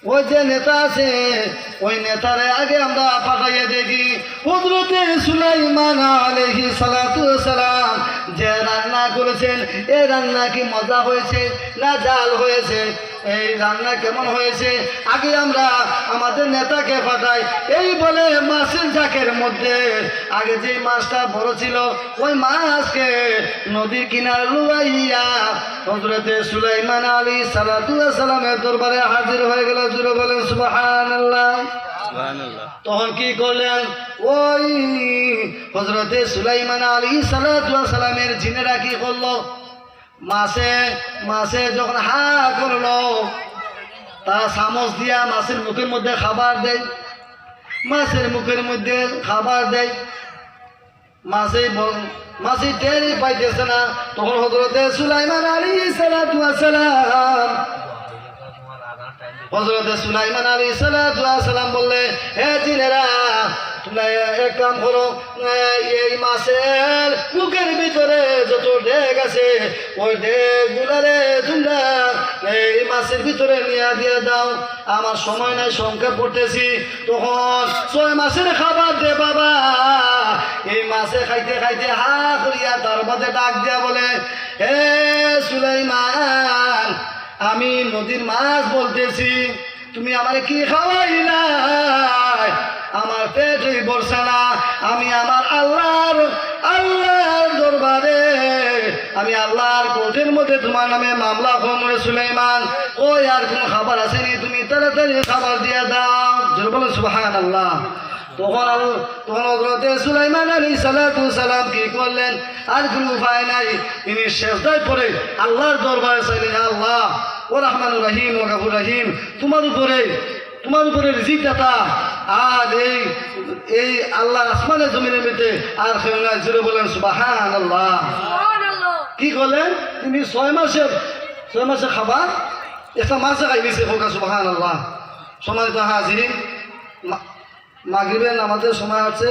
ওই যে নেতা আছে ওই নেতারে আগে আমরা পাঠাইয়ে দেখি হযরতে সুলাইমান আলাইহিস সালাতু ওয়াস সালাম যে রান্না করেছেন এই রান্না কি মজা হয়েছে না জাল হয়েছে, এই রান্না কেমন হয়েছে আগে আমরা আমাদের নেতাকে পাঠাই। এই বলে মাছের ঝাঁকের মধ্যে আগে যে মাছটা বড় ছিল ওই মাছকে নদীর কিনারে লুয়াইয়া হযরতে সুলাইমান আলাইহিস সালাতু ওয়াস সালামের দরবারে হাজির হয়ে গেল। জুড়ে বলেন সুবহানাল্লাহ। তখন কি করলেন, ওই হযরতে সুলাইমান আলাইহিস সালাতু ওয়াস সালামের জিনেরা কি করলো, মাছে যখন হা করলো তারা চামচ দিয়া মাছের মুখের মধ্যে খাবার দেয়, মাছের মুখের মধ্যে খাবার দেয়, মাছে টেরই পাইতেছে না। তখন হযরতে সুলাইমান আলাইহিস সালাতু ওয়াস সালাম হযরতে সুলাইমান আলাইহিস সালাতু ওয়াস সালাম বললে, হে জিনেরা তোমরা এক কাম করো, এই মাছের মুখের ভিতরে যত ডেক আছে ওই ডেকগুলারে তোমরা এই মাছের ভিতরে নিয়ে দিয়ে দাও, আমার সময় নাই সংখ্যা পড়তেছি। তখন 6 মাসের খাবার দে বাবা। এই মাছে খাইতে খাইতে হা করিয়া তার মধ্যে ডাক দিয়া বলে, হে সুলাইমান আমি নদীর মাছ বলতেছি, তুমি আমারে কি খাওয়াইলাই? আমার পেটই বলছে না, আমি আমার আল্লাহর দরবারে আমি আল্লাহর কোর্টের মধ্যে তোমার নামে মামলা করবো। সুলাইমান ওই আর কোনো খাবার আসেনি, তুমি তাড়াতাড়ি খাবার দিয়ে দাও। জোরে বলেন সুবহানাল্লাহ। তখন হযরতে সুলাইমান আলাইহিস সালাতু ওয়াস সালাম কি করলেন, আর কোনো উপায় নাই, তিনি সিজদায় পড়ে আল্লাহর দরবারে চাইলেন, আল্লাহ ও রহমানুর রহিম ও গফুর রহিম, তোমার উপরে রিজিক দাতা আর এই আল্লাহ আসমানে জমিনের মধ্যে আর কেউ নাই। জুড়ে বলেন সুবহানাল্লাহ। কি করলেন তিনি 6 মাসের খাবার একটা মাছে খাই দিয়েছে। সুবহানাল্লাহ। সম্মানিত হাজিরিন, মাগরিবের নামাজের সময় আছে।